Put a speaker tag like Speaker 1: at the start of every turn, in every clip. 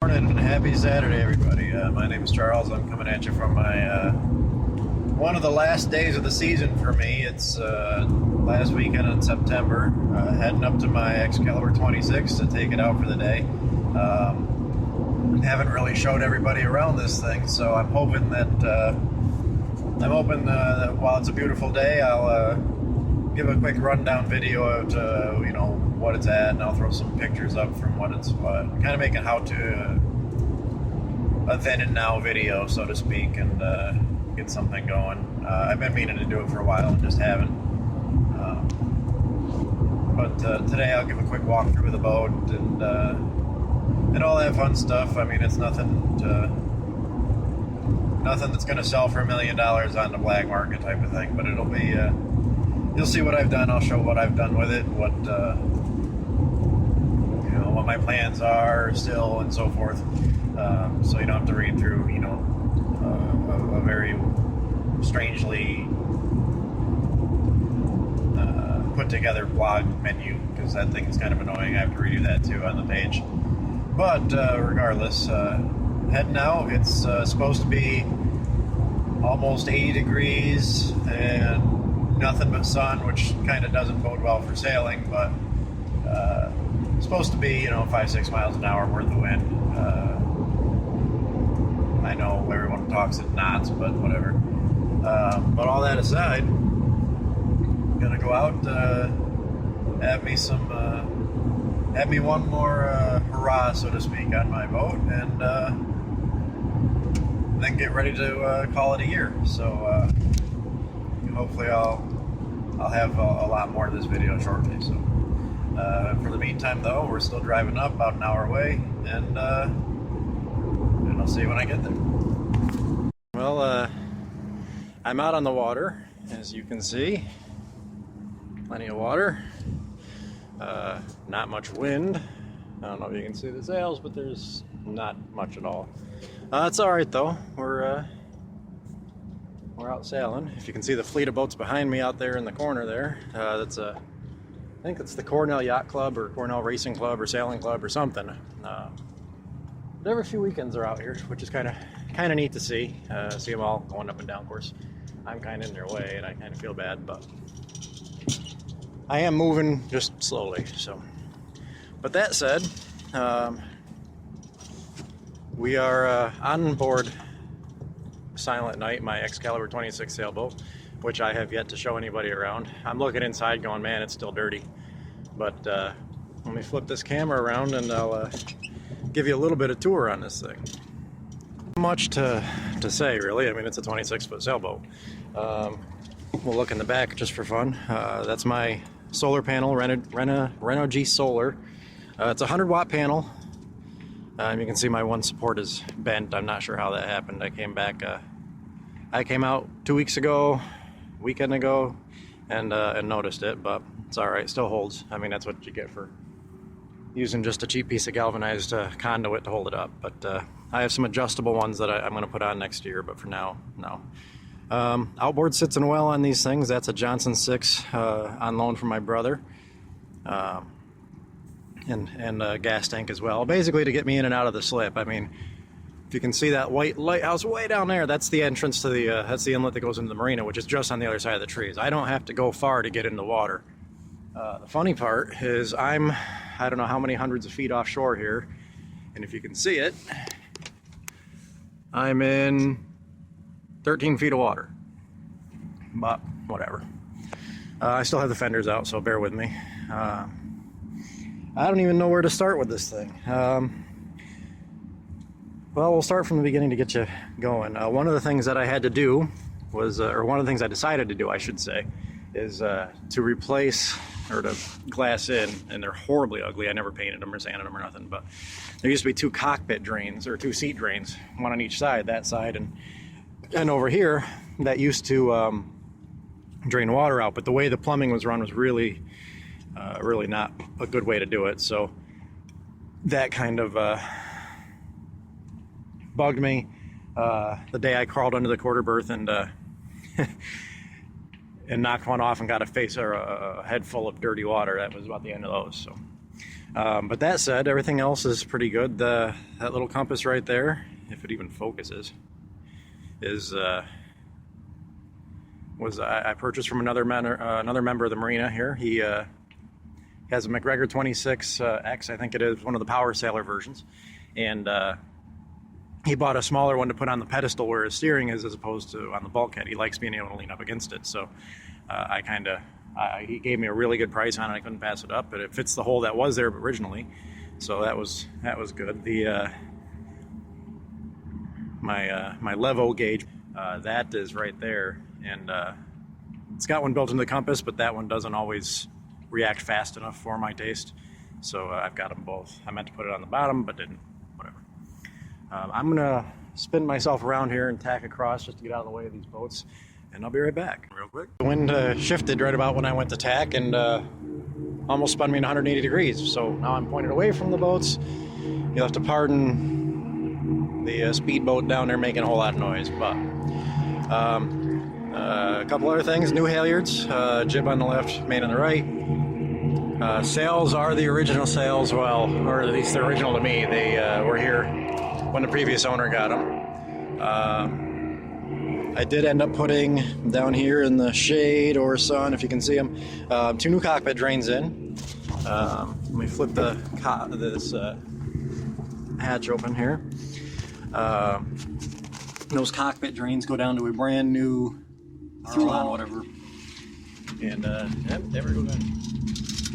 Speaker 1: Morning and happy Saturday, everybody. My name is Charles. I'm coming at you from my one of the last days of the season for me. It's last weekend in September. Heading up to my Excalibur 26 to take it out for the day. Haven't really showed everybody around this thing, so I'm hoping that while it's a beautiful day, I'll give a quick rundown video of what it's at, and I'll throw some pictures up from what it's kind of making how to a then and now video, so to speak, and get something going. I've been meaning to do it for a while and just haven't. But today I'll give a quick walk through the boat and all that fun stuff. I mean, it's nothing that's going to sell for $1 million on the black market type of thing, but it'll be. You'll see what I've done. I'll show what I've done with it, what my plans are still, and so forth. So you don't have to read through, a very strangely put together blog menu, because that thing is kind of annoying. I have to redo that too on the page. But regardless, heading out. It's supposed to be almost 80 degrees and nothing but sun, which kind of doesn't bode well for sailing, but it's supposed to be 5-6 miles an hour worth of wind. I know everyone talks in knots, but whatever. But all that aside, I'm gonna go out, have me one more hurrah, so to speak, on my boat, and then get ready to call it a year. So hopefully I'll have a lot more of this video shortly. So for the meantime, though, we're still driving up about an hour away, and I'll see you when I get there. Well, I'm out on the water, as you can see. Plenty of water. Not much wind. I don't know if you can see the sails, but there's not much at all. It's all right though. We're out sailing. If you can see the fleet of boats behind me out there in the corner there, I think it's the Cornell Yacht Club or Cornell Racing Club or Sailing Club or something. Every few weekends they're out here, which is kind of neat to see. See them all going up and down. Of course, I'm kind of in their way, and I kind of feel bad, but I am moving just slowly. So, but that said, we are on board Silent Night, my Excalibur 26 sailboat, which I have yet to show anybody around. I'm looking inside going, man, it's still dirty. But let me flip this camera around and I'll give you a little bit of tour on this thing. Not much to say, really. I mean, it's a 26-foot sailboat. We'll look in the back just for fun. That's my solar panel, Renogy Solar. It's a 100-watt panel. You can see my one support is bent. I'm not sure how that happened. I came out 2 weeks ago, weekend ago, and noticed it, but it's all right. Still holds. I mean, that's what you get for using just a cheap piece of galvanized conduit to hold it up. But I have some adjustable ones that I'm going to put on next year, but for now, no. Outboard sits in well on these things. That's a Johnson 6 on loan from my brother. And a gas tank as well, basically to get me in and out of the slip. I mean, if you can see that white lighthouse way down there, that's the entrance to the that's the inlet that goes into the marina, which is just on the other side of the trees. I don't have to go far to get into the water. The funny part is I don't know how many hundreds of feet offshore here, and if you can see it, I'm in 13 feet of water, but whatever. I still have the fenders out, so bear with me. I don't even know where to start with this thing. Well, we'll start from the beginning to get you going. One of the things that I had to do was, or one of the things I decided to do, I should say, is to replace, or to glass in, and they're horribly ugly. I never painted them or sanded them or nothing, but there used to be two cockpit drains, or two seat drains, one on each side, that side and over here, that used to drain water out, but the way the plumbing was run was really not a good way to do it. So that kind of bugged me the day I crawled under the quarter berth and knocked one off and got a face or a head full of dirty water. That was about the end of those. So But that said, everything else is pretty good. That little compass right there, if it even focuses, is I purchased from another member of the marina here. He has a MacGregor 26X, I think it is, one of the Power Sailor versions, and he bought a smaller one to put on the pedestal where his steering is, as opposed to on the bulkhead. He likes being able to lean up against it, so he gave me a really good price on it. I couldn't pass it up, but it fits the hole that was there originally, so that was good. The my levo gauge, that is right there, and it's got one built into the compass, but that one doesn't always react fast enough for my taste, so I've got them both. I meant to put it on the bottom, but didn't. Whatever. I'm gonna spin myself around here and tack across just to get out of the way of these boats, and I'll be right back real quick. The wind shifted right about when I went to tack, and almost spun me in 180 degrees, so now I'm pointed away from the boats. You'll have to pardon the speedboat down there making a whole lot of noise, but a couple other things: new halyards, jib on the left, main on the right. Sails are the original sails, well, or at least they're original to me. They were here when the previous owner got them. I did end up putting down here in the shade or sun, if you can see them, 2 new cockpit drains in. Let me flip this hatch open here. Those cockpit drains go down to a brand new through-on whatever, and yep, there we go.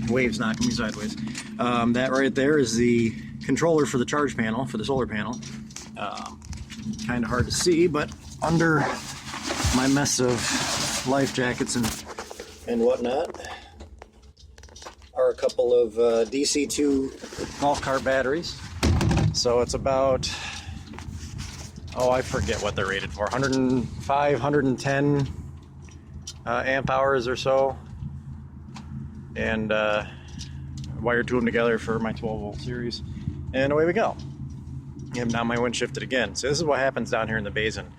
Speaker 1: Waves knocking me sideways. That right there is the controller for the charge panel, for the solar panel. Kind of hard to see, but under my mess of life jackets and whatnot are a couple of DC2 golf cart batteries. So it's about, oh, I forget what they're rated for, 105, 110 amp hours or so, and wired to them together for my 12-volt series, and away we go. And now my wind shifted again. So this is what happens down here in the basin.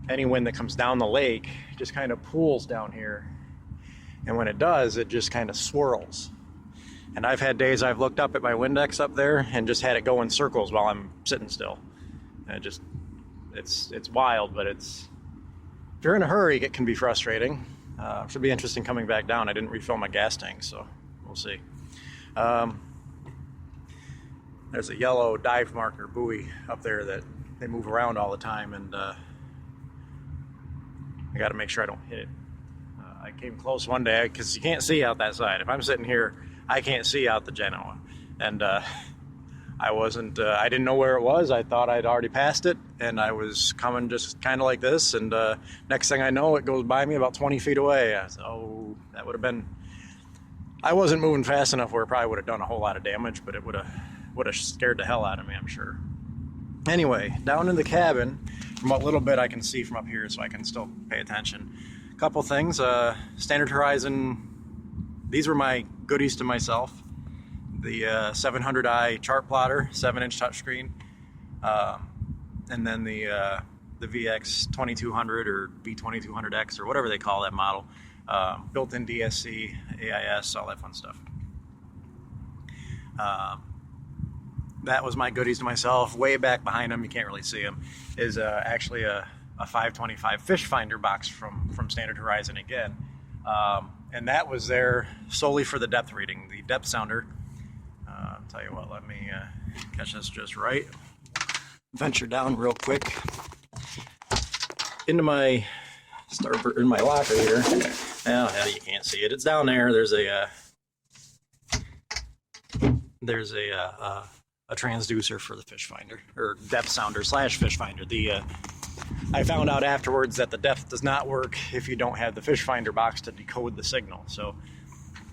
Speaker 1: Any wind that comes down the lake just kind of pools down here, and when it does, it just kind of swirls. And I've had days I've looked up at my Windex up there and just had it go in circles while I'm sitting still. And it's wild, but if you're in a hurry, it can be frustrating. Should be interesting coming back down. I didn't refill my gas tank, so we'll see. There's a yellow dive marker buoy up there that they move around all the time, and I got to make sure I don't hit it. I came close one day because you can't see out that side. If I'm sitting here, I can't see out the Genoa, and I didn't know where it was. I thought I'd already passed it, and I was coming just kind of like this, and next thing I know, it goes by me about 20 feet away. I said, oh, that would have been, I wasn't moving fast enough where it probably would have done a whole lot of damage, but it would have scared the hell out of me, I'm sure. Anyway, down in the cabin, from what little bit I can see from up here, so I can still pay attention. A couple things, Standard Horizon, these were my goodies to myself. The 700i chart plotter, 7-inch touchscreen, and then the VX 2200 or V2200X or whatever they call that model, built-in DSC, AIS, all that fun stuff. That was my goodies to myself. Way back behind them, you can't really see them, is actually a 525 fish finder box from Standard Horizon again, and that was there solely for the depth reading, the depth sounder. I'll tell you what, let me catch this just right. Venture down real quick into my starboard, in my locker here. Well, hell, you can't see it. It's down there. There's a transducer for the fish finder, or depth sounder / fish finder. I found out afterwards that the depth does not work if you don't have the fish finder box to decode the signal. So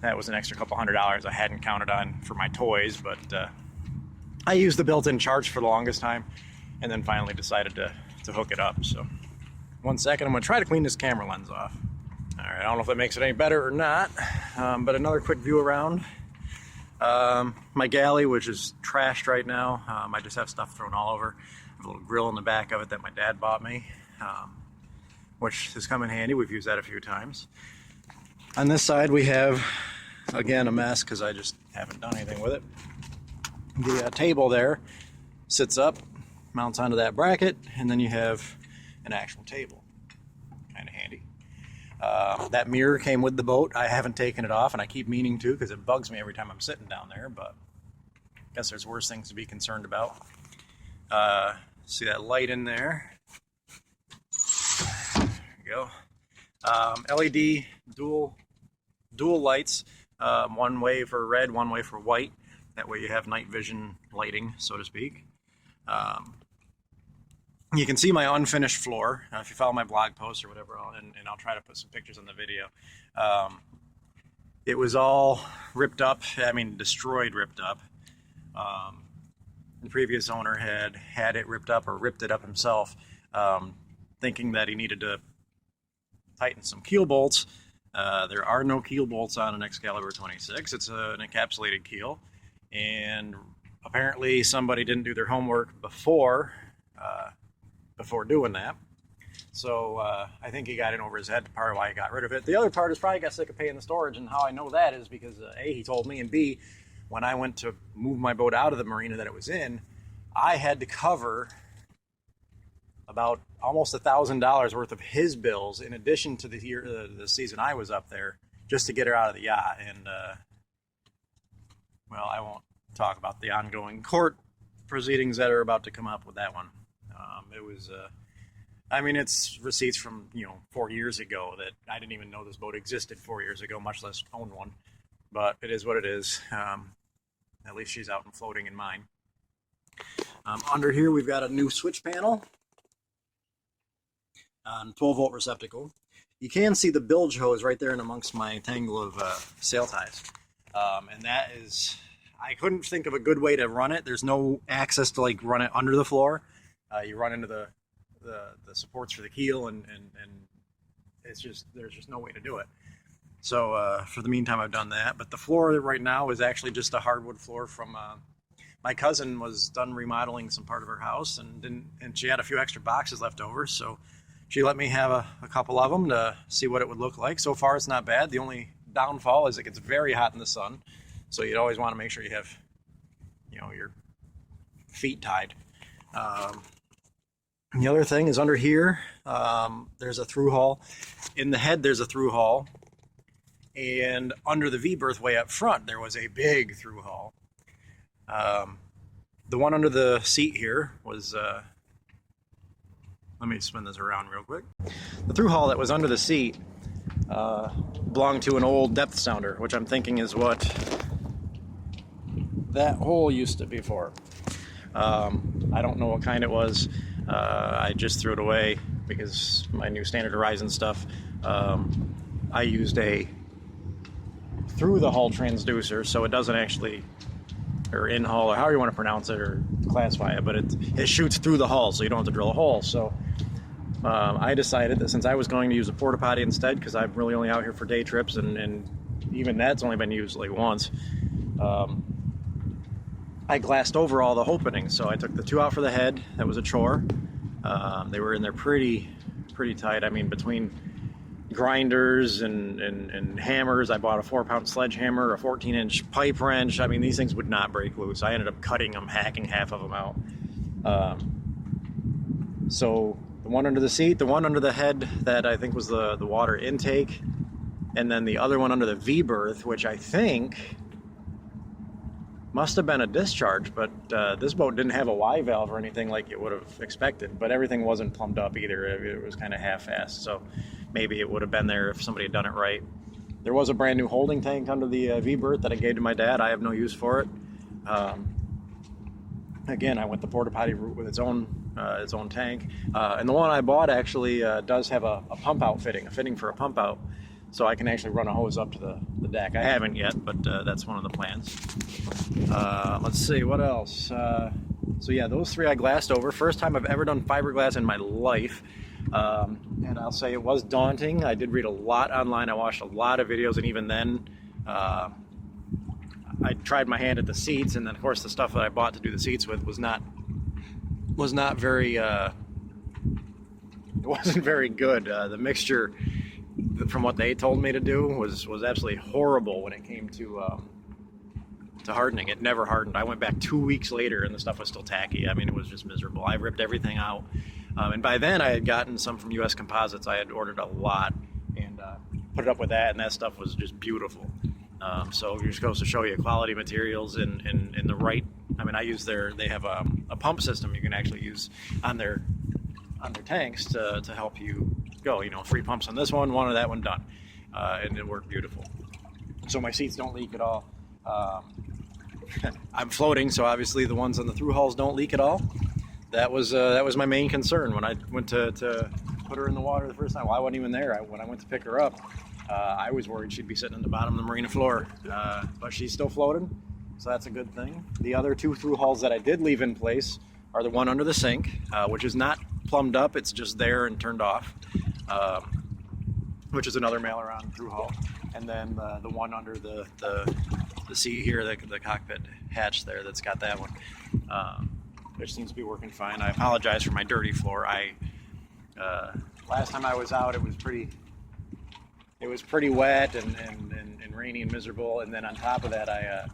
Speaker 1: that was an extra couple $100 I hadn't counted on for my toys, but I used the built-in charge for the longest time, and then finally decided to hook it up. So 1 second, I'm gonna try to clean this camera lens off. All right, I don't know if that makes it any better or not, but another quick view around. My galley, which is trashed right now. I just have stuff thrown all over. I have a little grill in the back of it that my dad bought me, which has come in handy. We've used that a few times. On this side, we have again, a mess because I just haven't done anything with it. The table there sits up, mounts onto that bracket, and then you have an actual table. Kind of handy. That mirror came with the boat. I haven't taken it off, and I keep meaning to because it bugs me every time I'm sitting down there, but I guess there's worse things to be concerned about. See that light in there? There you go. LED dual lights, one way for red, one way for white. That way you have night vision lighting, so to speak. You can see my unfinished floor if you follow my blog post or whatever, and I'll try to put some pictures in the video. It was all ripped up, destroyed, ripped up. The previous owner had it ripped up or ripped it up himself, thinking that he needed to tighten some keel bolts. There are no keel bolts on an Excalibur 26. It's an encapsulated keel, and apparently somebody didn't do their homework before doing that. So I think he got in over his head, part of why he got rid of it. The other part is probably got sick of paying the storage, and how I know that is because A, he told me, and B, when I went to move my boat out of the marina that it was in, I had to cover about almost $1,000 worth of his bills in addition to the season I was up there, just to get her out of the yacht. And well, I won't talk about the ongoing court proceedings that are about to come up with that one. It was it's receipts from 4 years ago that I didn't even know this boat existed 4 years ago, much less own one. But it is what it is. At least she's out and floating in mine. Under here we've got a new switch panel on 12-volt receptacle. You can see the bilge hose right there in amongst my tangle of sail ties. And that is, I couldn't think of a good way to run it. There's no access to run it under the floor. You run into the supports for the keel, and it's just, there's just no way to do it. So for the meantime, I've done that. But the floor right now is actually just a hardwood floor from my cousin was done remodeling some part of her house, and she had a few extra boxes left over, so she let me have a couple of them to see what it would look like. So far, it's not bad. The only downfall is it gets very hot in the sun, so you'd always want to make sure you have your feet tied. The other thing is under here, there's a through hull. In the head, there's a through hull. And under the V-berth way up front, there was a big through hull. The one under the seat here was, let me spin this around real quick. The through hull that was under the seat belonged to an old depth sounder, which I'm thinking is what that hole used to be for. I don't know what kind it was. I just threw it away because my new Standard Horizon stuff, I used a through the hull transducer, so it doesn't actually, or in hull, or however you want to pronounce it or classify it, but it shoots through the hull, so you don't have to drill a hole. So I decided that since I was going to use a porta potty instead, because I'm really only out here for day trips, and even that's only been used like once, I glassed over all the openings. So I took the two out for the head. That was a chore. They were in there pretty tight. I mean, between grinders and hammers, I bought a 4-pound sledgehammer, a 14-inch pipe wrench. I mean, these things would not break loose. I ended up cutting them, hacking half of them out. So the one under the seat, the one under the head that I think was the water intake, and then the other one under the V-berth, which I think must have been a discharge, but this boat didn't have a Y valve or anything like you would have expected, but everything wasn't plumbed up either. It was kind of half-assed, so maybe it would have been there if somebody had done it right. There was a brand new holding tank under the V-berth that I gave to my dad. I have no use for it. Again, I went the porta potty route with its own tank, and the one I bought actually does have a pump out fitting, a fitting for a pump out, so I can actually run a hose up to the deck. I haven't yet, but that's one of the plans. Let's see, what else? So yeah, those three I glassed over. First time I've ever done fiberglass in my life. And I'll say it was daunting. I did read a lot online. I watched a lot of videos, and even then, I tried my hand at the seats, and then of course the stuff that I bought to do the seats with was not very, it wasn't very good. The mixture from what they told me to do, was absolutely horrible when it came to hardening. It never hardened. I went back 2 weeks later and the stuff was still tacky. I mean, it was just miserable. I ripped everything out. And by then I had gotten some from US Composites. I had ordered a lot and put it up with that, and that stuff was just beautiful. So you're supposed to show you quality materials in the right. I mean, they have a pump system you can actually use on their tanks to help you go. You know, 3 pumps on this one on that one, done, and it worked beautiful. So my seats don't leak at all. I'm floating, so obviously the ones on the through hulls don't leak at all. That was my main concern when I went to put her in the water the first time. Well, I wasn't even there. When I went to pick her up, I was worried she'd be sitting in the bottom of the marina floor, but she's still floating, so that's a good thing. The other 2 through hulls that I did leave in place are the one under the sink, which is not plumbed up, it's just there and turned off, which is another Maileron through hull, and then the one under the seat here, the cockpit hatch there, that's got that one, which seems to be working fine. I apologize for my dirty floor. Last time I was out, it was pretty wet and rainy and miserable, and then on top of that, I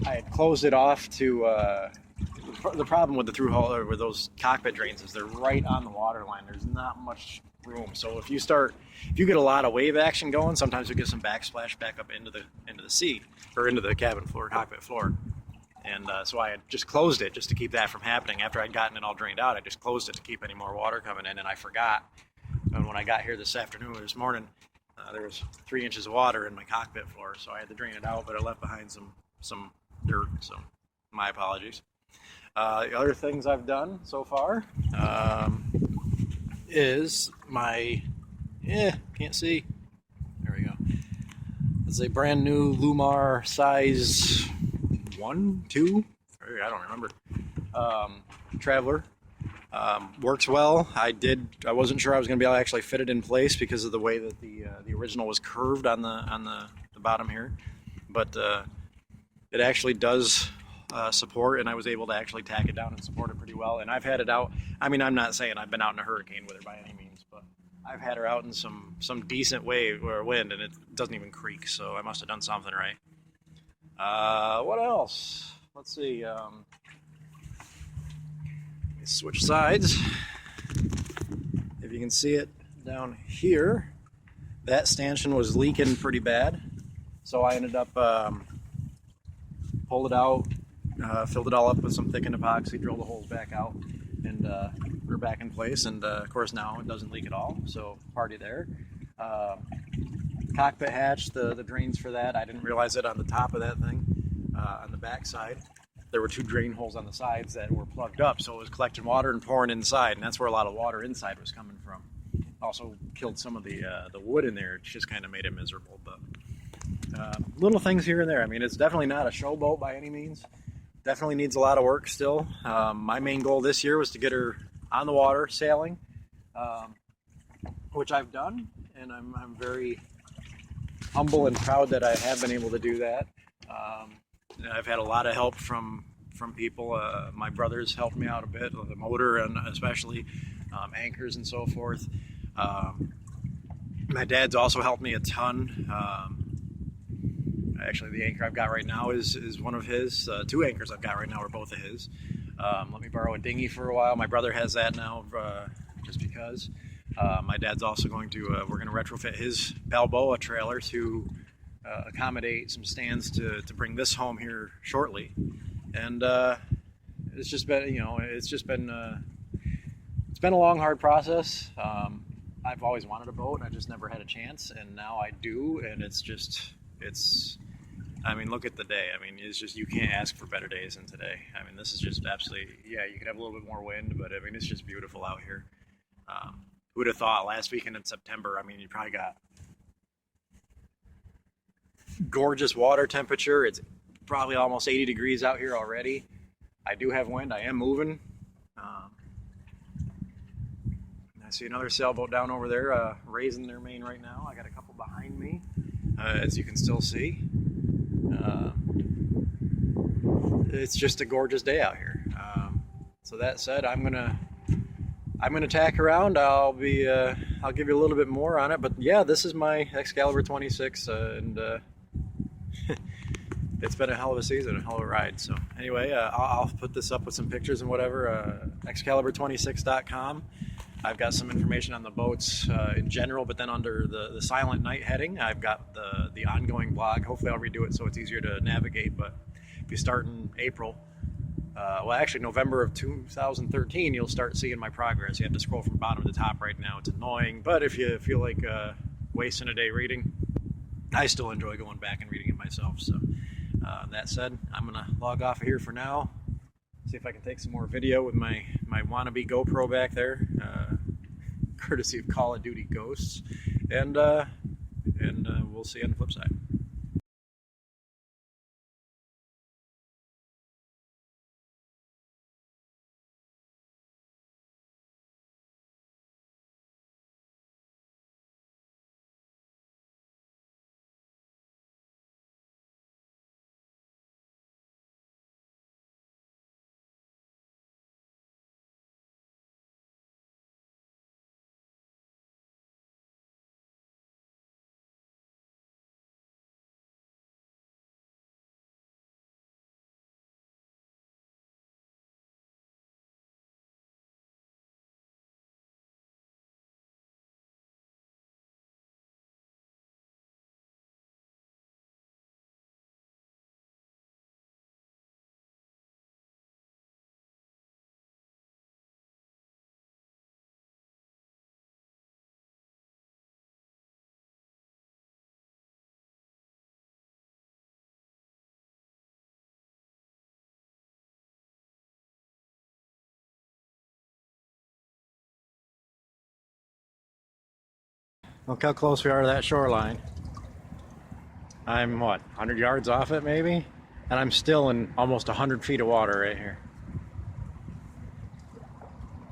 Speaker 1: had closed it off to. The problem with the through hull or with those cockpit drains is they're right on the water line. There's not much room. So if you get a lot of wave action going, sometimes you get some backsplash back up into the sea or into the cabin floor, cockpit floor. And so I had just closed it just to keep that from happening. After I'd gotten it all drained out, I just closed it to keep any more water coming in, and I forgot. And when I got here this morning, there was 3 inches of water in my cockpit floor, so I had to drain it out, but I left behind some dirt, so my apologies. The other things I've done so far is my, can't see, there we go. It's a brand new Lumar size 1, 2, I don't remember, Traveler. Works well. I wasn't sure I was going to be able to actually fit it in place because of the way that the original was curved on the bottom here, but it actually does support, and I was able to actually tack it down and support it pretty well. And I've had it out. I mean, I'm not saying I've been out in a hurricane with her by any means, but I've had her out in some decent wave or wind, and it doesn't even creak. So I must have done something right. What else? Let's see. Let me switch sides. If you can see it down here, that stanchion was leaking pretty bad, so I ended up pulled it out. Filled it all up with some thickened epoxy, drilled the holes back out, and we're back in place. And of course now it doesn't leak at all, so party there. Cockpit hatch, the drains for that, I didn't realize it on the top of that thing. On the back side, there were 2 drain holes on the sides that were plugged up, so it was collecting water and pouring inside, and that's where a lot of water inside was coming from. Also killed some of the wood in there. It just kind of made it miserable, but little things here and there. I mean, it's definitely not a showboat by any means. Definitely needs a lot of work still. My main goal this year was to get her on the water sailing, which I've done, and I'm very humble and proud that I have been able to do that. I've had a lot of help from people. My brothers helped me out a bit with the motor, and especially anchors and so forth. My dad's also helped me a ton. Actually, the anchor I've got right now is one of his. 2 anchors I've got right now are both of his. Let me borrow a dinghy for a while. My brother has that now, just because. My dad's also we're going to retrofit his Balboa trailer to accommodate some stands to bring this home here shortly. And it's just been, it's been a long, hard process. I've always wanted a boat, and I just never had a chance, and now I do, and I mean, look at the day. I mean, it's just, you can't ask for better days than today. I mean, this is just absolutely, yeah, you could have a little bit more wind, but I mean, it's just beautiful out here. Who would have thought last weekend in September, I mean, you probably got gorgeous water temperature. It's probably almost 80 degrees out here already. I do have wind. I am moving. I see another sailboat down over there raising their main right now. I got a couple behind me, as you can still see. It's just a gorgeous day out here. So that said, I'm gonna I'm gonna tack around. I'll give you a little bit more on it. But yeah, this is my Excalibur 26, and it's been a hell of a season, a hell of a ride. So anyway, I'll put this up with some pictures and whatever. Excalibur26.com. I've got some information on the boats in general, but then under the Silent Night heading, I've got the ongoing blog. Hopefully I'll redo it so it's easier to navigate. But if you start in April, well, actually November of 2013, you'll start seeing my progress. You have to scroll from bottom to top right now. It's annoying, but if you feel like wasting a day reading, I still enjoy going back and reading it myself. So that said, I'm gonna log off of here for now. See if I can take some more video with my wannabe GoPro back there, courtesy of Call of Duty Ghosts, and we'll see you on the flip side. Look how close we are to that shoreline. I'm, what, 100 yards off it maybe? And I'm still in almost 100 feet of water right here.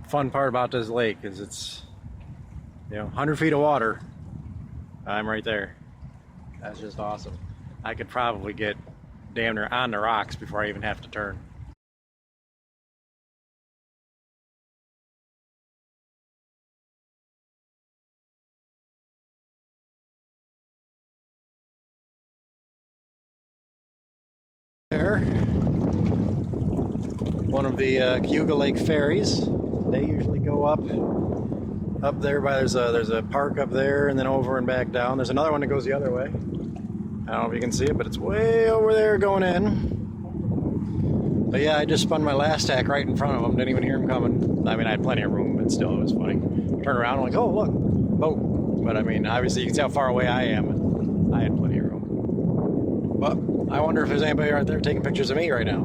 Speaker 1: Fun part about this lake is it's, 100 feet of water. I'm right there. That's just awesome. I could probably get damn near on the rocks before I even have to turn. There, one of the Cayuga Lake ferries. They usually go up there by there's a park up there, and then over and back down. There's another one that goes the other way. I don't know if you can see it, but it's way over there going in. But yeah, I just spun my last tack right in front of them. Didn't even hear them coming. I mean, I had plenty of room, but still, it was funny. Turn around, I'm like, oh look, boat. But I mean, obviously you can see how far away I am. And I had plenty of room. But I wonder if there's anybody out there taking pictures of me right now.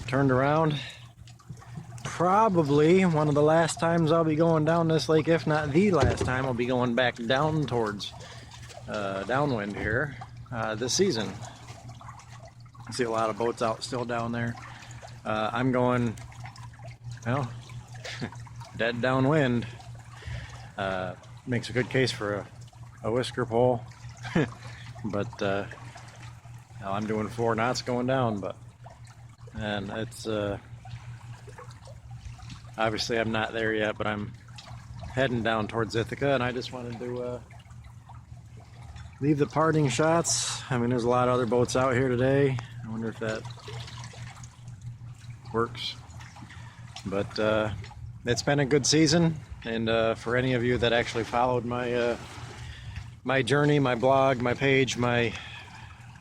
Speaker 1: Turned around. Probably one of the last times I'll be going down this lake, if not the last time. I'll be going back down towards downwind here this season. I see a lot of boats out still down there. I'm going, well, dead downwind. Makes a good case for a whisker pole. But now I'm doing 4 knots going down, and it's obviously I'm not there yet, but I'm heading down towards Ithaca, and I just wanted to leave the parting shots. I mean, there's a lot of other boats out here today. I wonder if that works. But it's been a good season, and for any of you that actually followed my my journey, my blog, my page, my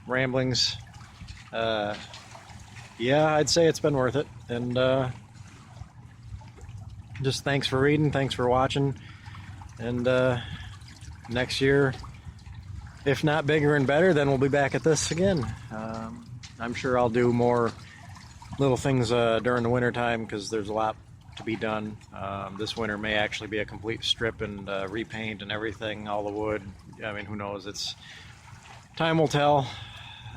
Speaker 1: ramblings, yeah, I'd say it's been worth it. And just thanks for reading, thanks for watching, and next year, if not bigger and better, then we'll be back at this again. I'm sure I'll do more little things during the winter time, because there's a lot to be done. This winter may actually be a complete strip and repaint and everything, all the wood. I mean, who knows? Time will tell.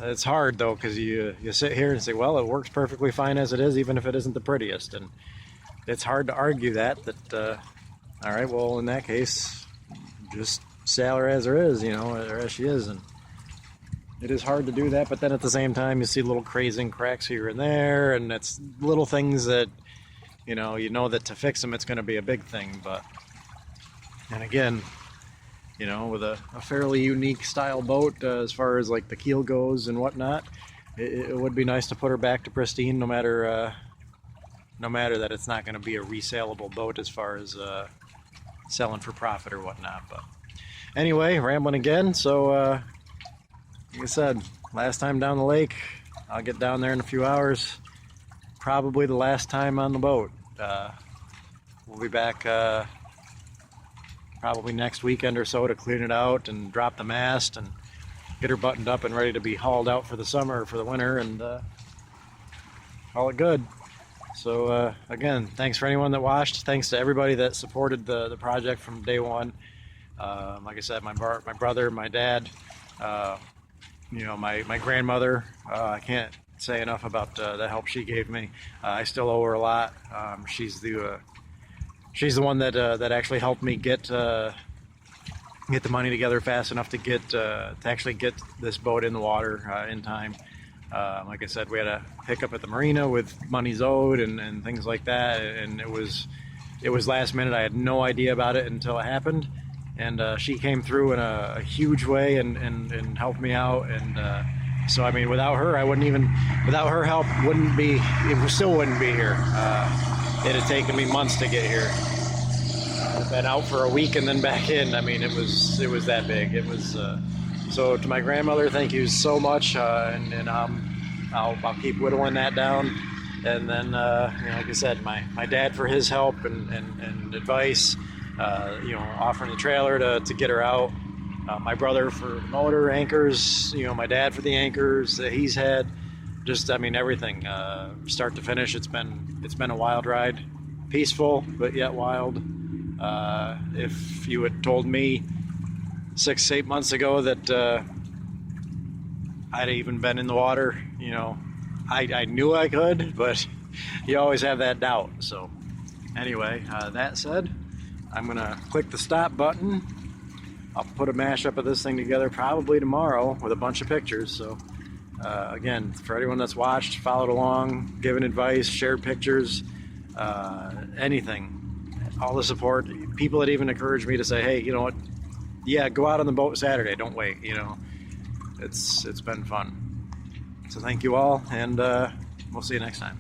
Speaker 1: It's hard though, because you sit here and say, well, it works perfectly fine as it is, even if it isn't the prettiest, and it's hard to argue that all right, well, in that case, just sail her as her is, or as she is. And it is hard to do that, but then at the same time, you see little crazing cracks here and there, and it's little things that you know that to fix them, it's going to be a big thing. But and again, with a fairly unique style boat, as far as like the keel goes and whatnot, it would be nice to put her back to pristine, no matter that it's not going to be a resaleable boat as far as selling for profit or whatnot. But anyway, rambling again. So like I said, last time down the lake. I'll get down there in a few hours. Probably the last time on the boat. We'll be back probably next weekend or so to clean it out and drop the mast and get her buttoned up and ready to be hauled out for the summer or for the winter, and call it good. So again, thanks for anyone that watched. Thanks to everybody that supported the project from day one. Like I said, my brother, my dad, my grandmother. I can't say enough about the help she gave me. I still owe her a lot. She's the one that actually helped me get the money together fast enough to actually get this boat in the water in time. Like I said, we had a hiccup at the marina with monies owed and things like that, and it was last minute. I had no idea about it until it happened, and she came through in a huge way and helped me out. And so I mean, without her help, it still wouldn't be here. It had taken me months to get here. I've been out for a week and then back in. I mean, it was that big. It was. So to my grandmother, thank you so much, and I'll keep whittling that down. And then, like I said, my dad for his help and advice, offering the trailer to get her out. My brother for motor, anchors, my dad for the anchors that he's had. Just, I mean, everything, start to finish. It's been a wild ride, peaceful but yet wild. If you had told me 6-8 months ago that I'd even been in the water, I knew I could, but you always have that doubt. So anyway, that said, I'm gonna click the stop button. I'll put a mashup of this thing together probably tomorrow with a bunch of pictures. So again, for anyone that's watched, followed along, given advice, shared pictures, anything, all the support, people that even encouraged me to say, hey, you know what, yeah, go out on the boat Saturday, don't wait. It's been fun. So thank you all, and we'll see you next time.